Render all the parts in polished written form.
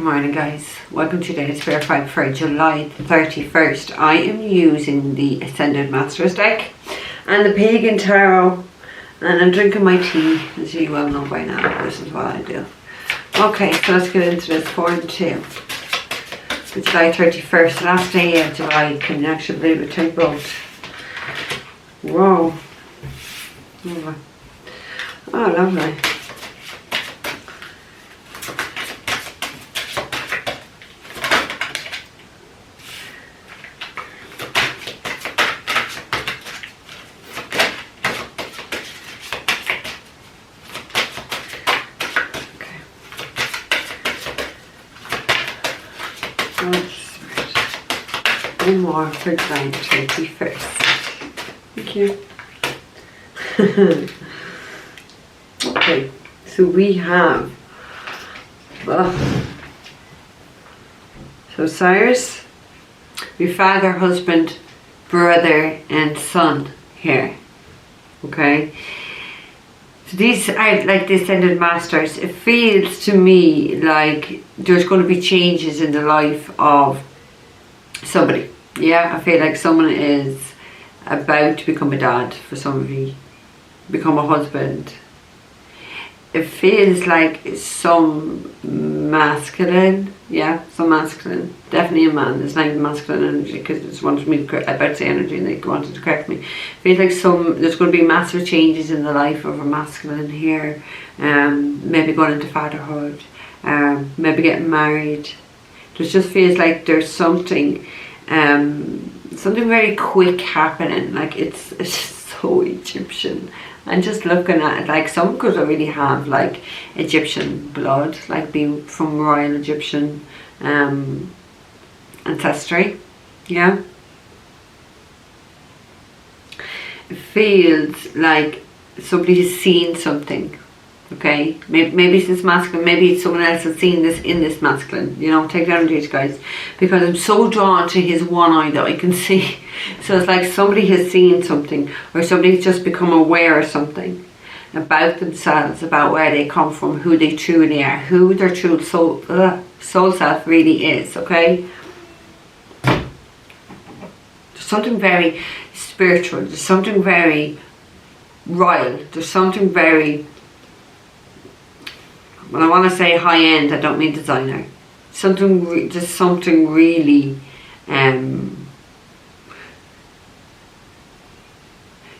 Good morning, guys. Welcome to today's verified for July 31st. I am using the Ascended Masters deck and the Pagan Tarot, and I'm drinking my tea, as you well know by now. This is what I do. Okay, so let's get into this 4 and 2. The July 31st, last day of July. Can you actually believe it? Take boat. Whoa. Oh, lovely. One more for July 31st. Thank you. Okay, so we have so Cyrus, your father, husband, brother and son here. Okay, so these are like the Ascended Masters. It feels to me like there's going to be changes in the life of somebody. Yeah, I feel like someone is about to become a dad for somebody, become a husband. It feels like some masculine, yeah, some masculine, definitely a man. It's not masculine energy because it just wanted me to, about to say energy and they wanted to correct me. It feels like there's going to be massive changes in the life of a masculine here. Maybe going into fatherhood, maybe getting married. It just feels like there's something very quick happening. Like it's so Egyptian. And just looking at it, like some could really have like Egyptian blood, like be from royal Egyptian ancestry. Yeah, it feels like somebody has seen something. Okay, maybe it's this masculine, maybe someone else has seen this in this masculine, you know, take down these guys, because I'm so drawn to his one eye that I can see. So it's like somebody has seen something, or somebody's just become aware of something about themselves, about where they come from, who they truly are, who their true soul self really is. Okay, there's something very spiritual, there's something very royal, there's something very, when I want to say high end, I don't mean designer. Just something really,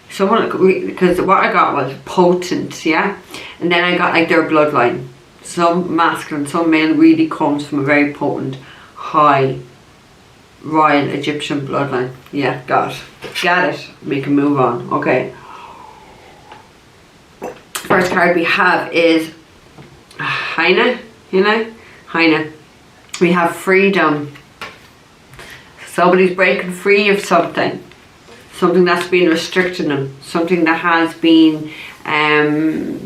because what I got was potent, yeah, and then I got like their bloodline. Some masculine, some male really comes from a very potent, high, royal Egyptian bloodline. Yeah, got it. We can move on. Okay. First card we have is Hyena, Hyena. We have freedom. Somebody's breaking free of something that's been restricting them, something that has been a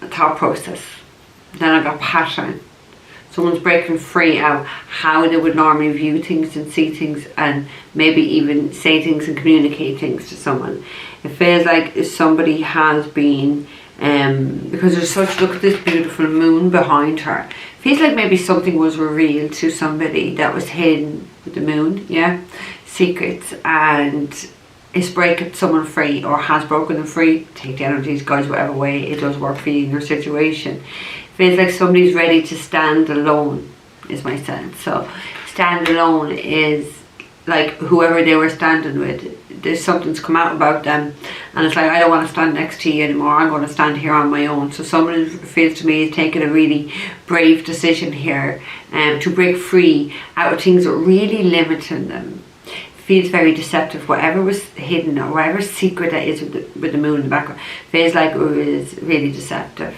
thought process. Then I got pattern. Someone's breaking free of how they would normally view things and see things, and maybe even say things and communicate things to someone. It feels like somebody has been, because there's such, look at this beautiful moon behind her. It feels like maybe something was revealed to somebody that was hidden with the moon, yeah, secrets, and is breaking someone free, or has broken them free. Take the energies, guys, whatever way it does work for you in your situation. It feels like somebody's ready to stand alone, is my sense. So stand alone is like whoever they were standing with, there's something's come out about them, and it's like, I don't want to stand next to you anymore, I'm going to stand here on my own. So someone feels to me is taking a really brave decision here, to break free out of things that are really limiting them. Feels very deceptive. Whatever was hidden, or whatever secret that is with the moon in the background, feels like it is really deceptive,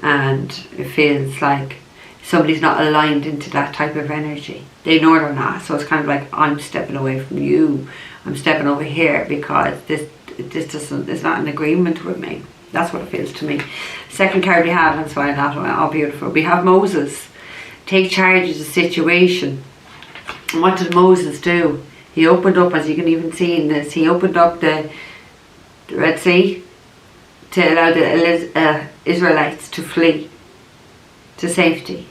and it feels like somebody's not aligned into that type of energy. They know they're not. So it's kind of like, I'm stepping away from you. I'm stepping over here because this doesn't, it's not in agreement with me. That's what it feels to me. Second card we have, that's why I laughed. Oh, beautiful. We have Moses. Take charge of the situation. And what did Moses do? He opened up, as you can even see in this, he opened up the Red Sea to allow the Israelites to flee. to safety.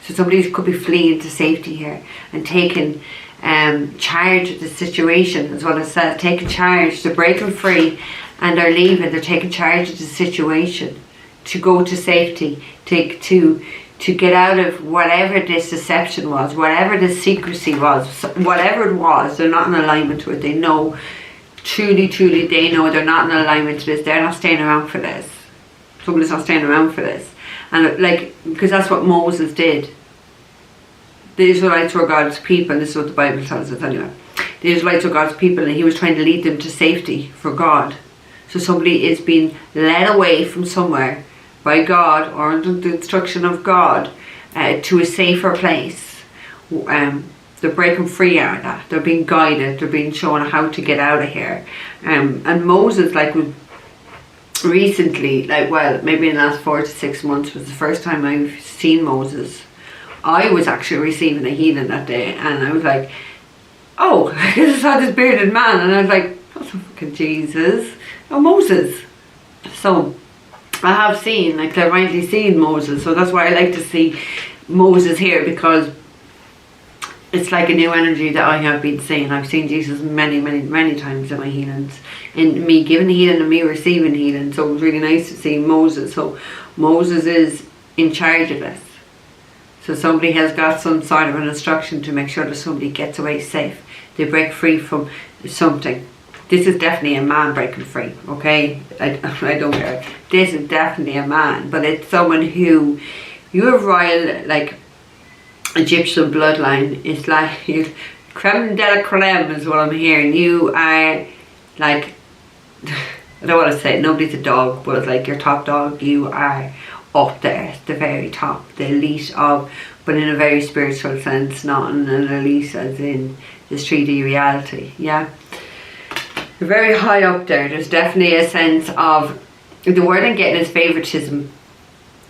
So somebody could be fleeing to safety here and taking charge of the situation, as well as that, taking charge. They're breaking free and they're leaving. They're taking charge of the situation to go to safety, to get out of whatever this deception was, whatever the secrecy was, whatever it was. They're not in alignment with it. They know, truly they know they're not in alignment to this. They're not staying around for this. Somebody's not staying around for this. And like, because that's what Moses did. The Israelites were God's people. This is what the Bible tells us anyway. The Israelites were God's people, and he was trying to lead them to safety for God. So somebody is being led away from somewhere by God, or under the instruction of God, to a safer place. They're breaking free out of that. They're being guided. They're being shown how to get out of here. And Moses, like, was recently, like, well, maybe in the last 4 to 6 months was the first time I've seen Moses. I was actually receiving a healing that day, and I was like, oh, I just saw this bearded man, and I was like, that's not fucking Jesus. Oh, Moses. So I have seen, like, clairvoyantly seen Moses, so that's why I like to see Moses here, because it's like a new energy that I have been seeing. I've seen Jesus many times in my healings, in me giving healing and me receiving healing. So it was really nice to see Moses. So Moses is in charge of this. So somebody has got some sort of an instruction to make sure that somebody gets away safe. They break free from something. This is definitely a man breaking free, okay? I don't care. This is definitely a man, but it's someone who, you have royal, like, Egyptian bloodline. It's like you, creme de la creme is what I'm hearing. You are like, I don't want to say it, nobody's a dog, but it's like your top dog. You are up there, the very top, the elite of, but in a very spiritual sense, not in an elite as in this 3D reality. Yeah, you're very high up there. There's definitely a sense of, the word I'm getting is favoritism.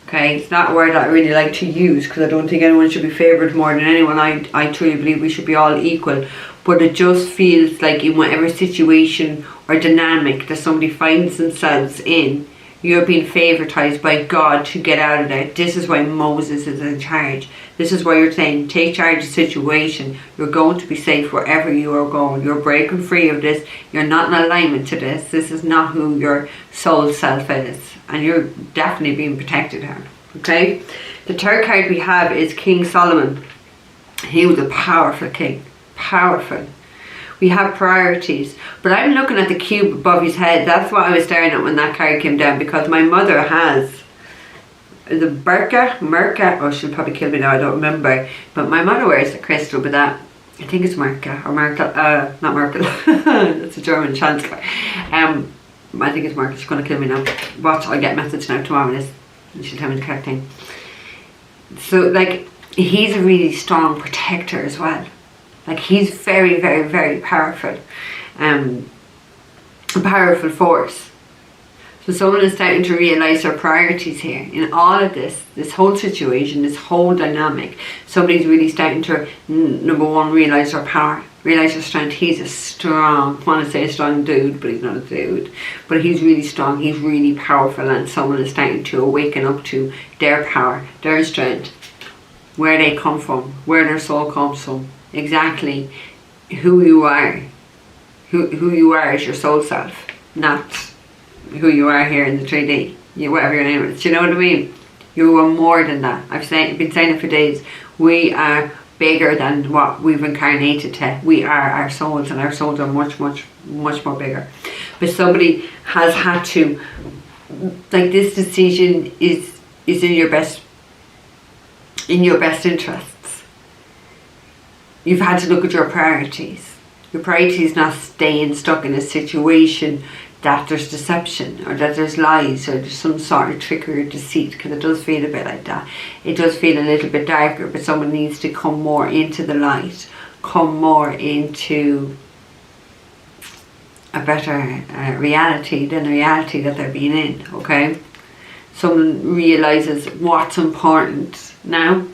Okay, it's not a word that I really like to use, because I don't think anyone should be favoured more than anyone. I truly believe we should be all equal. But it just feels like in whatever situation or dynamic that somebody finds themselves in, you're being favoritised by God to get out of there. This is why Moses is in charge. This is why you're saying, take charge of the situation. You're going to be safe wherever you are going. You're breaking free of this. You're not in alignment to this. This is not who your soul self is. And you're definitely being protected here. Okay? The third card we have is King Solomon. He was a powerful king. Powerful. We have priorities. But I'm looking at the cube above his head. That's what I was staring at when that card came down, because my mother has the Merca, oh, she'll probably kill me now, I don't remember. But my mother wears the crystal, but that, I think it's Merca, or Merkel, not Merkel. That's a German chancellor. I think it's Merkel. She's going to kill me now. Watch, I'll get a message now tomorrow and she'll tell me the correct thing. So, like, he's a really strong protector as well. Like, he's very powerful. A powerful force. So someone is starting to realise their priorities here. In all of this whole situation, this whole dynamic, somebody's really starting to, number one, realise their power, realise their strength. He's a strong, I want to say a strong dude, but he's not a dude. But he's really strong, he's really powerful, and someone is starting to awaken up to their power, their strength, where they come from, where their soul comes from. Exactly who you are. Who you are is your soul self, not who you are here in the 3D. Whatever your name is. Do you know what I mean? You are more than that. I've been saying it for days. We are bigger than what we've incarnated to. We are our souls, and our souls are much more bigger. But somebody has had to, like, this decision is in your best interests. You've had to look at your priorities. Your priority is not staying stuck in a situation that there's deception, or that there's lies, or there's some sort of trickery or deceit, because it does feel a bit like that. It does feel a little bit darker, but someone needs to come more into the light, come more into a better reality than the reality that they're being in, okay? Someone realises what's important now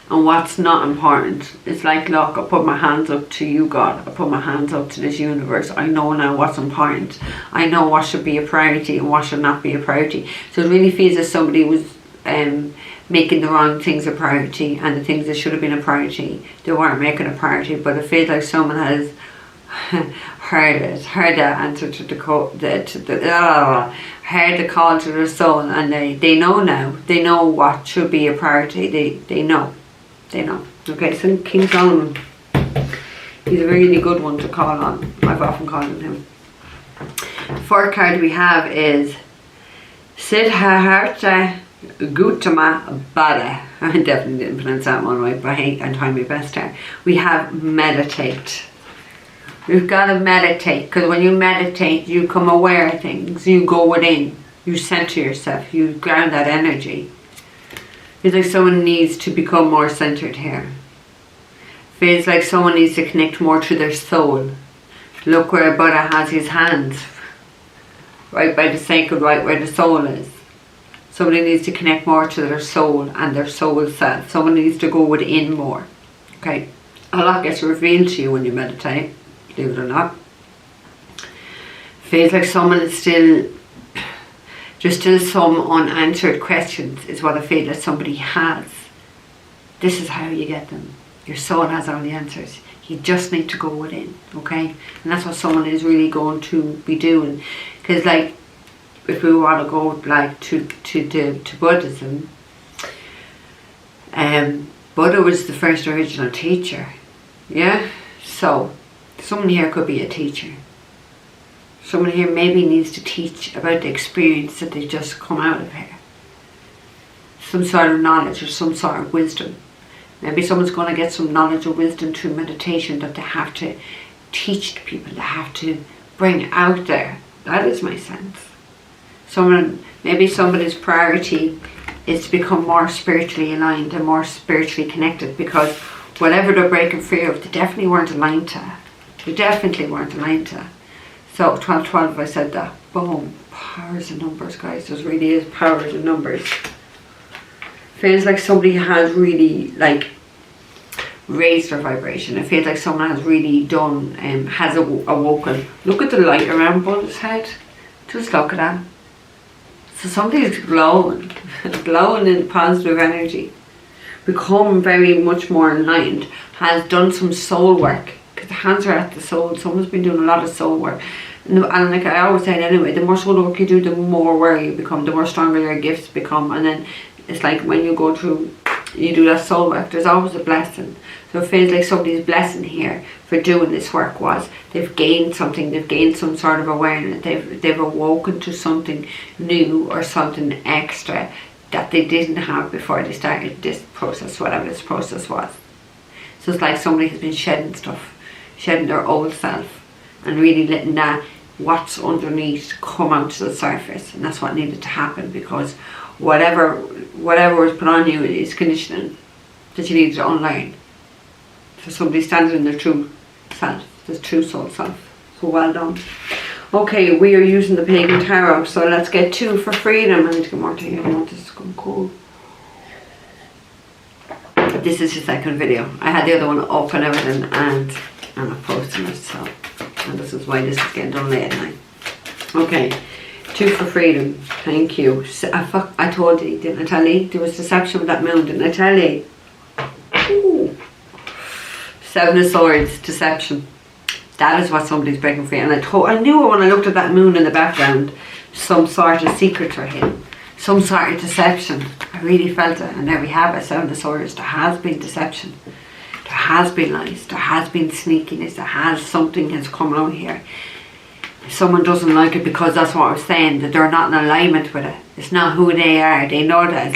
and what's not important. It's like, look, I put my hands up to you, God. I put my hands up to this universe. I know now what's important. I know what should be a priority and what should not be a priority. So it really feels as somebody was making the wrong things a priority, and the things that should have been a priority, they weren't making a priority. But I feel like someone has heard the answer to the call, heard the call to their soul, and they know now. They know what should be a priority. They know. Okay, so King Solomon, he's a really good one to call on. I've often called on him. Fourth card we have is Siddhartha Gautama Buddha. I definitely didn't pronounce that one right, but hey, I'm trying my best here. We have meditate. You've got to meditate, because when you meditate, you become aware of things. You go within. You center yourself. You ground that energy. Feels like someone needs to become more centered here. Feels like someone needs to connect more to their soul. Look where Buddha has his hands. Right by the sacred, right where the soul is. Somebody needs to connect more to their soul and their soul self. Someone needs to go within more. Okay. A lot gets revealed to you when you meditate. Believe it or not. Feels like someone is still, there's still some unanswered questions is what I feel that somebody has. This is how you get them. Your soul has all the answers. You just need to go within, okay? And that's what someone is really going to be doing. Because like, if we want to go like to Buddhism, Buddha was the first original teacher. Yeah? So someone here could be a teacher. Someone here maybe needs to teach about the experience that they've just come out of here. Some sort of knowledge or some sort of wisdom. Maybe someone's going to get some knowledge or wisdom through meditation that they have to teach to people. They have to bring out there. That is my sense. Maybe somebody's priority is to become more spiritually aligned and more spiritually connected, because whatever they're breaking free of, they definitely weren't aligned to. They definitely weren't aligned to. So 12, I said that. Boom. Powers of numbers, guys. There really is powers of numbers. Feels like somebody has really like raised their vibration. It feels like someone has really done, has awoken. Look at the light around Buddha's head. Just look at that. So somebody's glowing, glowing in positive energy. Become very much more enlightened. Has done some soul work. Because the hands are at the soul. Someone's been doing a lot of soul work. And like I always say anyway, the more soul work you do, the more aware you become, the more stronger your gifts become. And then it's like when you go through, you do that soul work, there's always a blessing. So it feels like somebody's blessing here for doing this work was they've gained something, they've gained some sort of awareness, they've awoken to something new or something extra that they didn't have before they started this process, whatever this process was. So it's like somebody has been shedding stuff, shedding their old self and really letting that what's underneath come out to the surface. And that's what needed to happen, because whatever was put on you is conditioning that you need to unlearn. So somebody standing in their true self, their true soul self. So well done. Okay, we are using the Pagan Tarot, so let's get 2 for freedom. I need to get more to here. I want this to come cool. This is the second video. I had the other one up and everything, and I'm posting it, so, and this is why this is getting done late at night. Okay. 2 for freedom. Thank you. I told you, didn't I tell you? There was deception with that moon, didn't I tell you? Ooh. 7 of Swords, deception. That is what somebody's breaking free. And I knew when I looked at that moon in the background, some sort of secrets are hidden. Some sort of deception. I really felt it. And there we have it, 7 of Swords. There has been deception. There has been lies. There has been sneakiness. Something has come out here. Someone doesn't like it because that's what I was saying, that they're not in alignment with it. It's not who they are. They know that.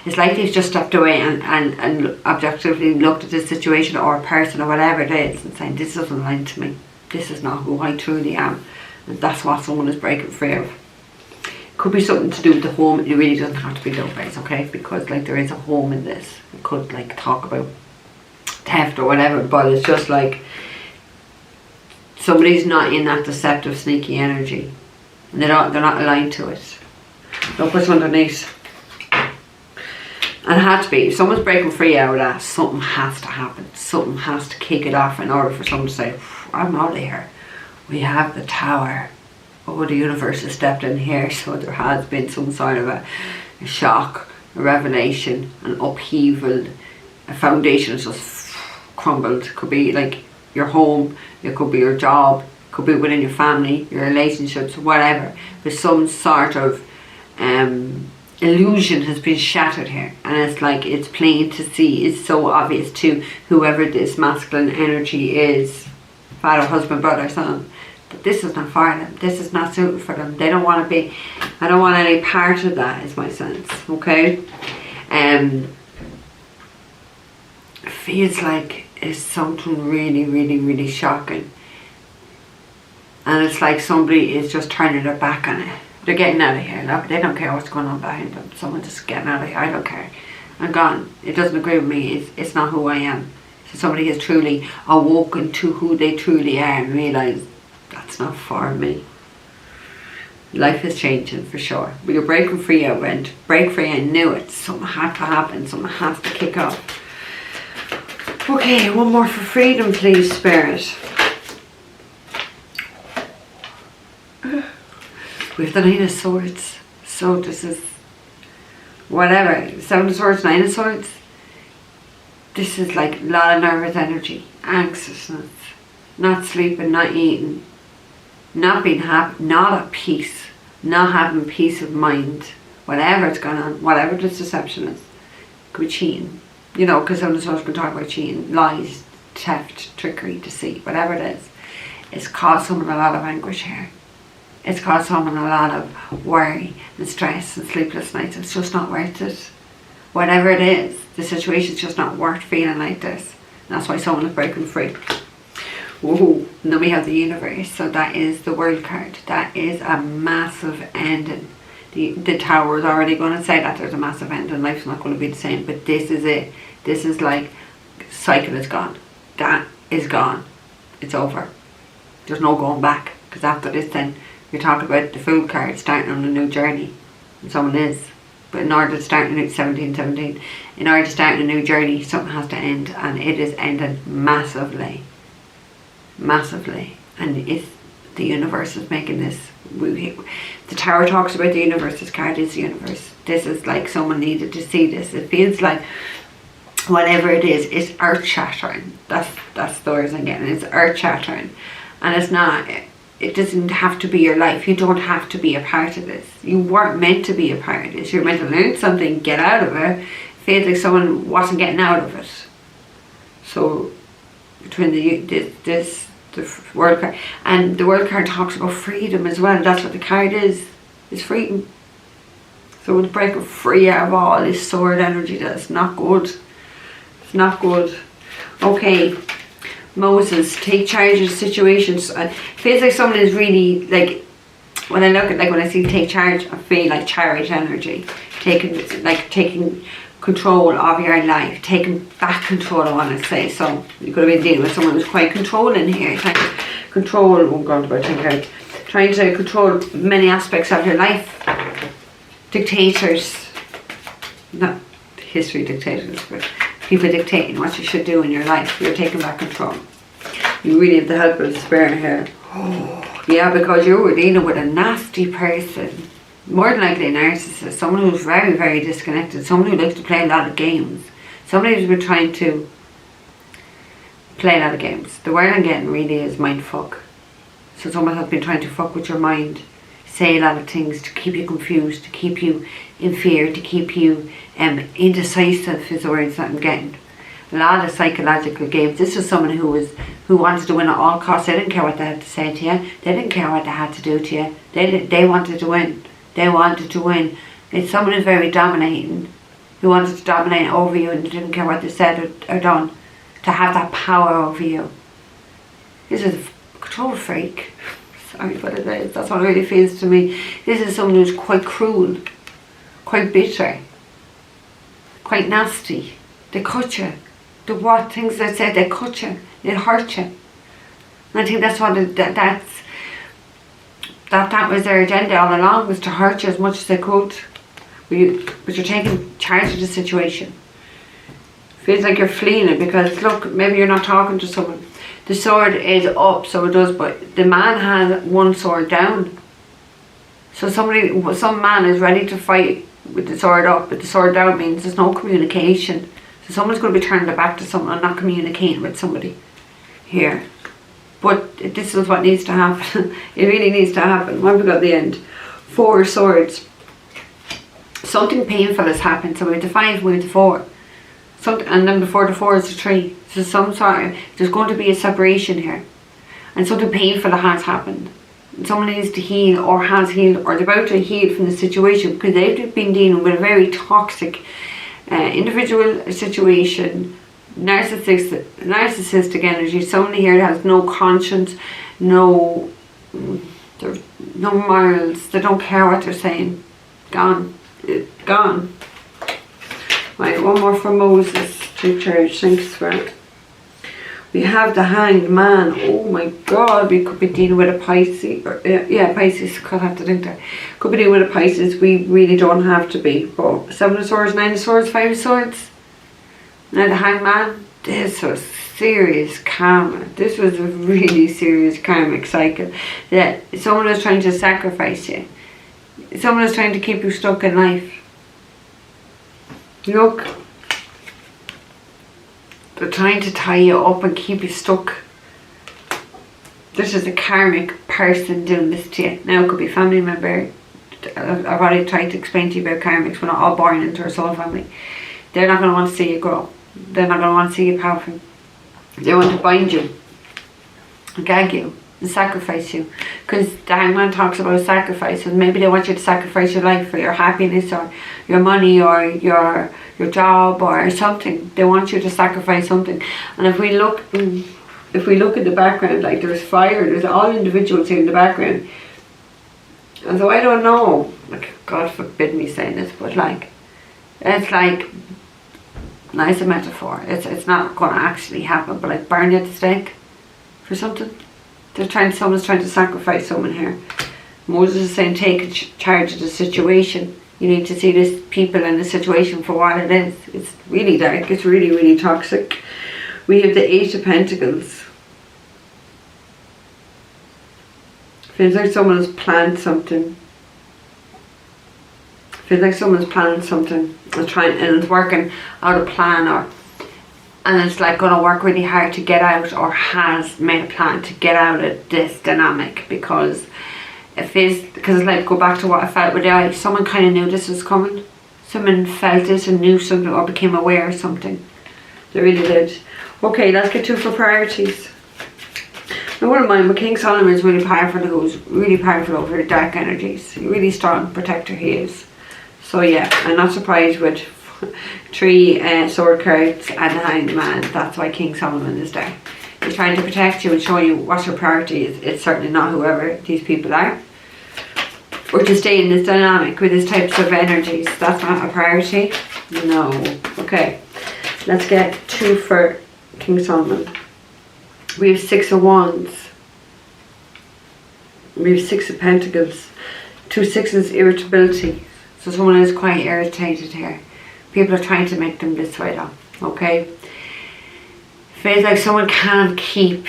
It's like they've just stepped away and objectively looked at this situation or a person or whatever it is and saying, this doesn't align to me. This is not who I truly am. And that's what someone is breaking free of. Could be something to do with the home. It really doesn't have to be those ways, okay? Because like there is a home in this. It could like talk about theft or whatever, but it's just like somebody's not in that deceptive, sneaky energy. And they're not aligned to it. Look what's underneath. And it had to be. If someone's breaking free out of that, something has to happen. Something has to kick it off in order for someone to say, I'm out of here. We have the Tower. Oh, the universe has stepped in here. So there has been some sort of a shock. a revelation, an upheaval, a foundation is just crumbled. It could be like your home, it could be your job, it could be within your family, your relationships, whatever. There's some sort of illusion has been shattered here, and it's like it's plain to see, it's so obvious to whoever this masculine energy is, father, husband, brother, son, but this is not for them, this is not suited for them. They don't want to be, I don't want any part of that, is my sense. Okay, feels like it's something really, really, really shocking, and it's like somebody is just turning their back on it. They're getting out of here. Look, they don't care what's going on behind them. Someone just getting out of here. I don't care. I'm gone. It doesn't agree with me. It's not who I am. So somebody has truly awoken to who they truly are and realised that's not for me. Life is changing for sure. But you're breaking free out, Brent. Break free. I knew it. Something had to happen. Something has to kick off. Okay, one more for freedom, please, Spirit. We have the Nine of Swords, so this is whatever. Seven of Swords, Nine of Swords. This is like a lot of nervous energy, anxiousness, not sleeping, not eating, not being happy, not at peace, not having peace of mind, whatever's going on, whatever this deception is. Could be cheating, you know, because Seven of Swords can talk about cheating, lies, theft, trickery, deceit, whatever it is. It's caused someone a lot of anguish here. It's caused someone a lot of worry and stress and sleepless nights. It's just not worth it. Whatever it is, the situation's just not worth feeling like this. And that's why someone is breaking free. Whoa. And then we have the Universe. So that is the World card. That is a massive ending. The Tower is already going to say that there's a massive ending. Life's not going to be the same. But this is it. This is like, cycle is gone. That is gone. It's over. There's no going back. Because after this then, you're talking about the Fool card, starting on a new journey. And someone is. But in order to start a new 1717, in order to start a new journey, something has to end. And it is ended massively. Massively. And it's, the Universe is making this. The Tower talks about the Universe. This card is the Universe. This is like someone needed to see this. It feels like whatever it is, it's earth shattering. That's the words I'm getting. It's earth shattering. And it's not... It doesn't have to be your life. You don't have to be a part of this. You weren't meant to be a part of this. You're meant to learn something, get out of it. It feels like someone wasn't getting out of it. So between the World card and the World card talks about freedom as well. That's what the card is freedom. So it's breaking free out of all this sword energy. That's not good. It's not good. Okay. Moses, take charge of situations. It feels like someone is really, like, when I look at, like, when I see take charge, I feel like chariot energy, taking control of your life, taking back control, I want to say. So you could have been dealing with someone who's quite controlling here, trying to control, trying to control many aspects of your life. Dictators, not history dictators, but people dictating what you should do in your life. You're taking back control. You really have the help of the Spirit here. Yeah, because you were dealing with a nasty person. More than likely a narcissist. Someone who's very, very disconnected. Someone who likes to play a lot of games. Somebody who's been trying to play a lot of games. The word I'm getting really is mind fuck. So someone has been trying to fuck with your mind. Say a lot of things to keep you confused, to keep you in fear, to keep you indecisive is the words that I'm getting. A lot of psychological games. This was someone who wanted to win at all costs. They didn't care what they had to say to you. They didn't care what they had to do to you. They wanted to win. They wanted to win. It's someone who's very dominating, who wanted to dominate over you and didn't care what they said or done, to have that power over you. This is a control freak. Sorry, but it is. That's what it really feels to me. This is someone who's quite cruel, quite bitter, quite nasty. They cut you. The what things they said, they cut you. They hurt you. And I think that's what that was their agenda all along, was to hurt you as much as they could. But you're taking charge of the situation. Feels like you're fleeing it because look, maybe you're not talking to someone. The sword is up, so it does, but the man has one sword down. So some man is ready to fight with the sword up. With the sword down means there's no communication. So someone's going to be turning their back to someone and not communicating with somebody here. But this is what needs to happen. It really needs to happen. What have we got at the end? 4 swords. Something painful has happened. So we have the 5, we have the 4. Something, and then before the 4 is the 3. So there's going to be a separation here. And something painful has happened. Someone needs to heal, or has healed, or they're about to heal from the situation, because they've been dealing with a very toxic individual situation, narcissistic energy. Someone here that has no conscience, no morals. They don't care what they're saying. Gone. Right, one more for Moses to church. Thanks for it. We have the Hanged Man. Oh my God, we could be dealing with a Pisces. Pisces, could have to think there. Could be dealing with a Pisces. We really don't have to be. But 7 of Swords, 9 of Swords, 5 of Swords. Now the Hanged Man. This was serious karma. This was a really serious karmic cycle. That someone was trying to sacrifice you. Someone is trying to keep you stuck in life. Look. They're trying to tie you up and keep you stuck. This is a karmic person doing this to you. Now it could be a family member. I've already tried to explain to you about karmics. We're not all born into a soul family. They're not going to want to see you grow. They're not going to want to see you powerful. They want to bind you, gag you, and sacrifice you. Because the Hangman talks about sacrifice, and maybe they want you to sacrifice your life for your happiness, or your money, or your job, or something. They want you to sacrifice something. And if we look at the background, like there's fire, there's all individuals here in the background. And so I don't know, like, God forbid me saying this, but like, it's like, nice a metaphor. It's not going to actually happen, but like burn you at the stake for something. Someone's trying to sacrifice someone here. Moses is saying take charge of the situation. You need to see this people and the situation for what it is. It's really dark. It's really, really toxic. We have the 8 of Pentacles. Feels like someone has planned something. Feels like someone's planning something and it's working out a plan, and it's like going to work really hard to get out, or has made a plan to get out of this dynamic, because it's like, go back to what I felt with the eye. Someone kind of knew this was coming. Someone felt this and knew something, or became aware of something. They really did. Okay, let's get to for priorities. I wouldn't mind, but King Solomon is really powerful. Who's really powerful over the dark energies. Really strong protector he is. So yeah, I'm not surprised with 3 sword cards and the Hanged Man. That's why King Solomon is there. He's trying to protect you and show you what's your priority is. It's certainly not whoever these people are. Or to stay in this dynamic with these types of energies. That's not a priority. No. Okay. Let's get 2 for King Solomon. We have 6 of Wands. We have 6 of Pentacles. 2 6s, irritability. So someone is quite irritated here. People are trying to make them this way though. Okay? Feels like someone can't keep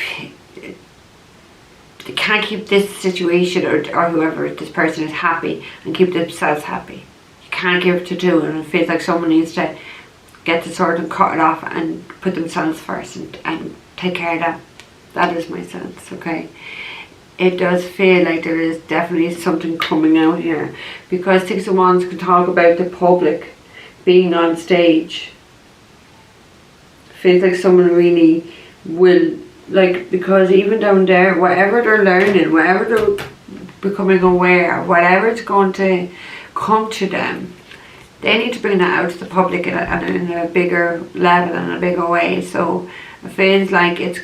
this situation or whoever this person is happy and keep themselves happy. You can't give it to do, and it feels like someone needs to get the sword and cut it off and put themselves first and take care of that. That is my sense, okay? It does feel like there is definitely something coming out here, because 6 of Wands can talk about the public being on stage. Feels like someone really will, like, because even down there, whatever they're learning, whatever they're becoming aware, whatever it's going to come to them, they need to bring that out to the public in a bigger level and a bigger way. So it feels like it's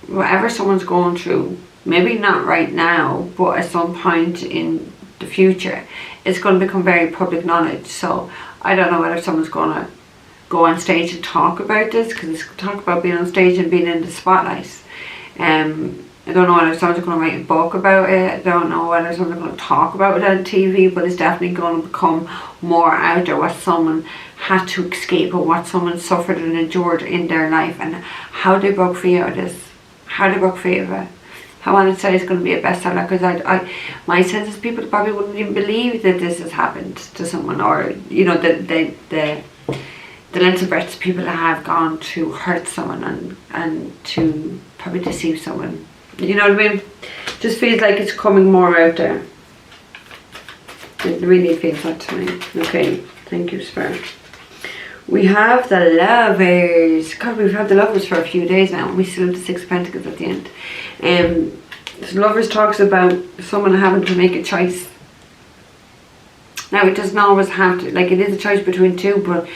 whatever someone's going through, maybe not right now, but at some point in the future, it's going to become very public knowledge. So I don't know whether someone's going to go on stage and talk about this, because it's talk about being on stage and being in the spotlight. I don't know whether someone's going to write a book about it. I don't know whether someone's going to talk about it on TV, but it's definitely going to become more out there, what someone had to escape, or what someone suffered and endured in their life, and how they broke free out of this, how they broke free of it, I want to say it's going to be a bestseller, because my sense is people probably wouldn't even believe that this has happened to someone, or you know, the lengths of breadths people have gone to hurt someone and to probably deceive someone. You know what I mean? Just feels like it's coming more out there. It really feels that to me. Okay, thank you, Spirit. We have the Lovers. God, we've had the Lovers for a few days now, and we still have the Six of Pentacles at the end. So Lovers talks about someone having to make a choice. Now, it doesn't always have to, like, it is a choice between two, but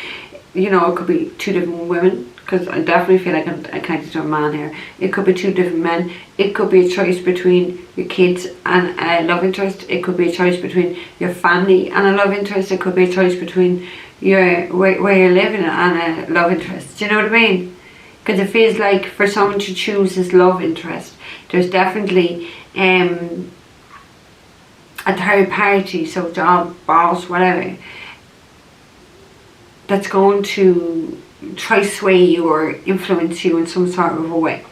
you know, it could be two different women, because I definitely feel like I'm connected to a man here. It could be two different men. It could be a choice between your kids and a love interest. It could be a choice between your family and a love interest. It could be a choice between your where you're living and a love interest. Do you know what I mean? Because it feels like for someone to choose this love interest, there's definitely a third party, so job, boss, whatever, that's going to try sway you or influence you in some sort of a way.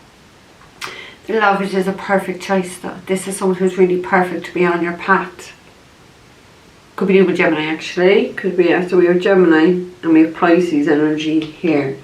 The Lovers is a perfect choice though. This is someone who's really perfect to be on your path. Could be with Gemini actually. Could be after we have Gemini and we have Pisces energy here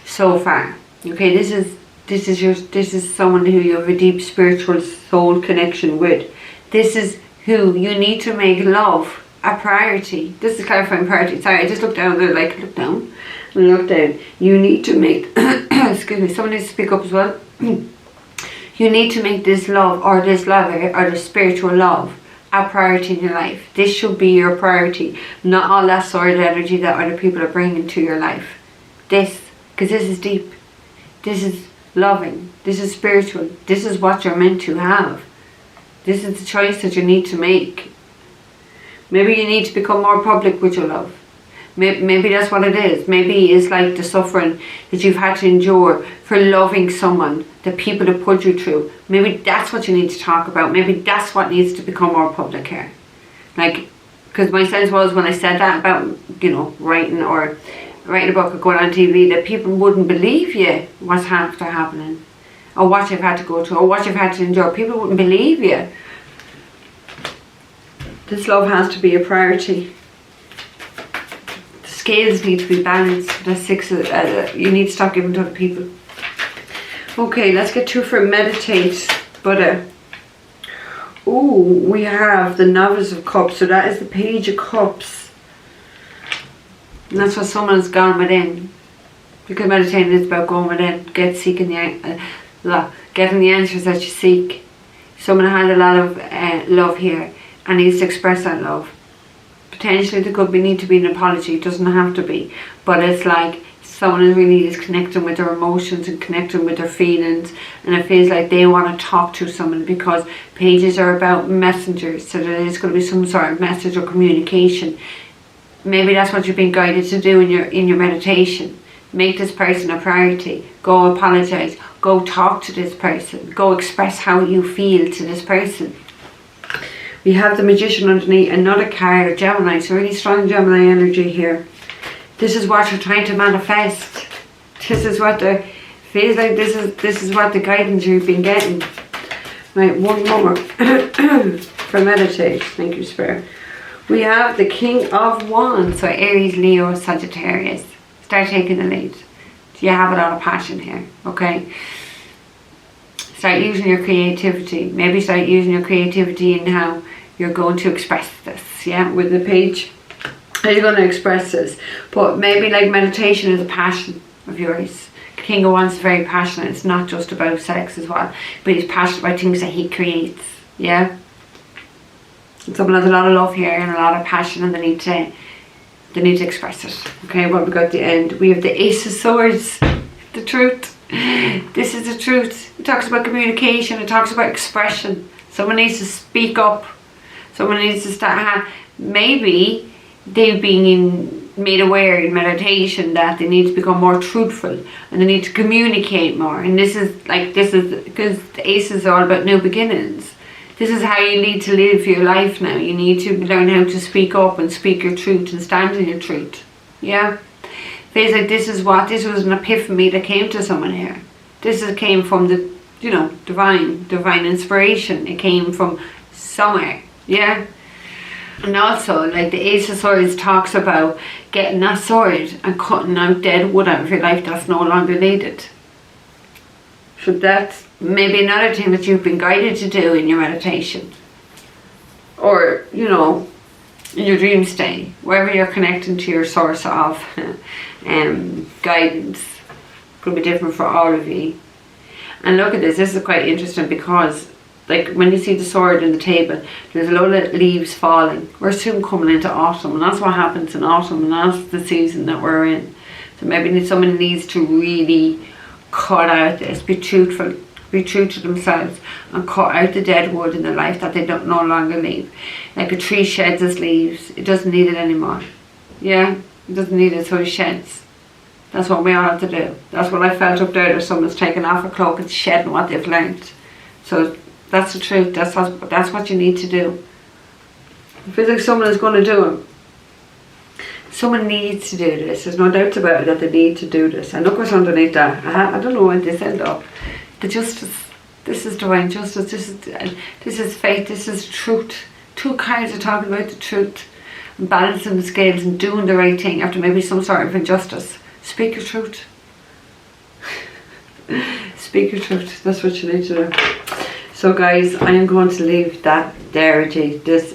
so far. Okay, this is someone who you have a deep spiritual soul connection with. This is who you need to make love a priority. This is clarifying priority. Sorry, I just looked down there, like look down and look down. You need to make excuse me, someone needs to speak up as well. You need to make this love or this lover or this spiritual love a priority in your life. This should be your priority, not all that sort of energy that other people are bringing to your life. This, because this is deep. This is loving. This is spiritual. This is what you're meant to have. This is the choice that you need to make. Maybe you need to become more public with your love. Maybe that's what it is. Maybe it's like the suffering that you've had to endure for loving someone that people have put you through. Maybe that's what you need to talk about. Maybe that's what needs to become more public here. Like, because my sense was when I said that about, you know, writing a book or going on TV, that people wouldn't believe you what's after happening, or what you've had to go through, or what you've had to endure. People wouldn't believe you. This love has to be a priority. The scales need to be balanced. The six, you need to stop giving to other people. Okay, let's get two for meditate. But we have the Novice of Cups. So that is the Page of Cups. And that's what someone's gone within. Because meditating is about going within, getting the answers that you seek. Someone had a lot of love here and needs to express that love. Potentially there could need to be an apology. It doesn't have to be, but it's like someone really is connecting with their emotions and connecting with their feelings, and it feels like they want to talk to someone, because pages are about messengers, so there is going to be some sort of message or communication. Maybe that's what you're being guided to do in your meditation. Make this person a priority. Go apologize. Go talk to this person. Go express how you feel to this person. We have the Magician underneath, another card of Gemini. So really strong Gemini energy here. This is what you're trying to manifest. This is what feels like. This is what the guidance you've been getting. Right, one more for meditate. Thank you, Spirit. We have the King of Wands. So Aries, Leo, Sagittarius. Start taking the lead. You have a lot of passion here, okay? Start using your creativity. Maybe start using your creativity in how you're going to express this, yeah? With the page, how you're going to express this. But maybe like meditation is a passion of yours. King of Wands is very passionate. It's not just about sex as well, but he's passionate about things that he creates, yeah? And someone has a lot of love here and a lot of passion, and they need to express it. Okay, well, we got the end. We have the Ace of Swords, the truth. This is the truth. It talks about communication. It talks about expression. Someone needs to speak up. Someone needs to start. Maybe they've been made aware in meditation that they need to become more truthful and they need to communicate more. And this is because the Ace is all about new beginnings. This is how you need to live your life now. You need to learn how to speak up and speak your truth and stand in your truth. Yeah? Feels like this was an epiphany that came to someone here. Came from you know, divine inspiration. It came from somewhere, yeah. And also, like the Ace of Swords talks about getting that sword and cutting out dead wood out of your life that's no longer needed. So that's maybe another thing that you've been guided to do in your meditation. Or, you know, in your dream state, wherever you're connecting to your source of guidance. Could be different for all of you. And look at this is quite interesting because like when you see the sword in the table, there's a lot of leaves falling. We're soon coming into autumn, and that's what happens in autumn, and that's the season that we're in. So maybe someone needs to really cut out this, be truthful, be true to themselves, and cut out the dead wood in their life that they don't no longer need. Like a tree sheds its leaves, it doesn't need it anymore. Yeah, it doesn't need it, so it sheds. That's what we all have to do. That's what I felt up there, that someone's taken off a cloak and shedding what they've learned. So that's the truth. That's what you need to do. It feels like someone is going to do it. Someone needs to do this. There's no doubt about it that they need to do this. And look what's underneath that. I don't know when this end up. The justice. This is divine justice. This is faith. This is truth. 2 cards are talking about the truth. And balancing the scales and doing the right thing after maybe some sort of injustice. Speak your truth. Speak your truth. That's what you need to do. So guys, I am going to leave that there with you. This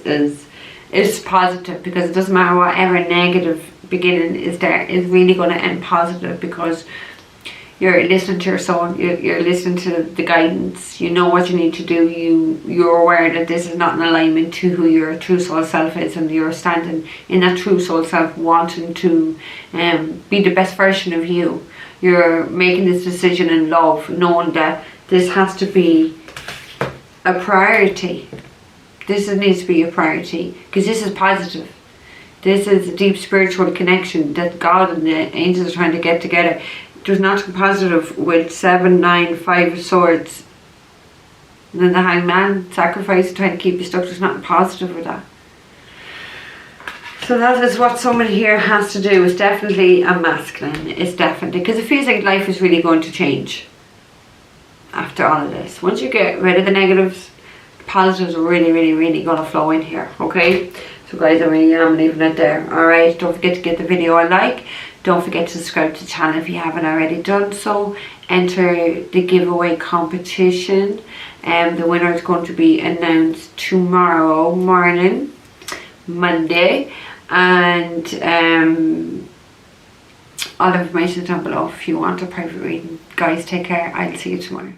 is positive, because it doesn't matter whatever negative beginning is there, it's really going to end positive, because you're listening to your soul, you're listening to the guidance, you know what you need to do, you're aware that this is not in alignment to who your true soul self is, and you're standing in that true soul self wanting to be the best version of you. You're making this decision in love, knowing that this has to be a priority. This needs to be a priority, because this is positive. This is a deep spiritual connection that God and the angels are trying to get together. There's nothing positive with 7, 9, 5 of swords. And then the hangman, sacrifice, trying to keep you stuck. There's nothing positive with that. So that is what someone here has to do. It's definitely a masculine. It's definitely, because it feels like life is really going to change after all of this. Once you get rid of the negatives, the positives are really, really, really going to flow in here. Okay? So guys, I really am leaving it there. Alright, don't forget to give the video a like. Don't forget to subscribe to the channel if you haven't already done so. Enter the giveaway competition. The winner is going to be announced tomorrow morning, Monday. And all the information is down below if you want a private reading. Guys, take care. I'll see you tomorrow.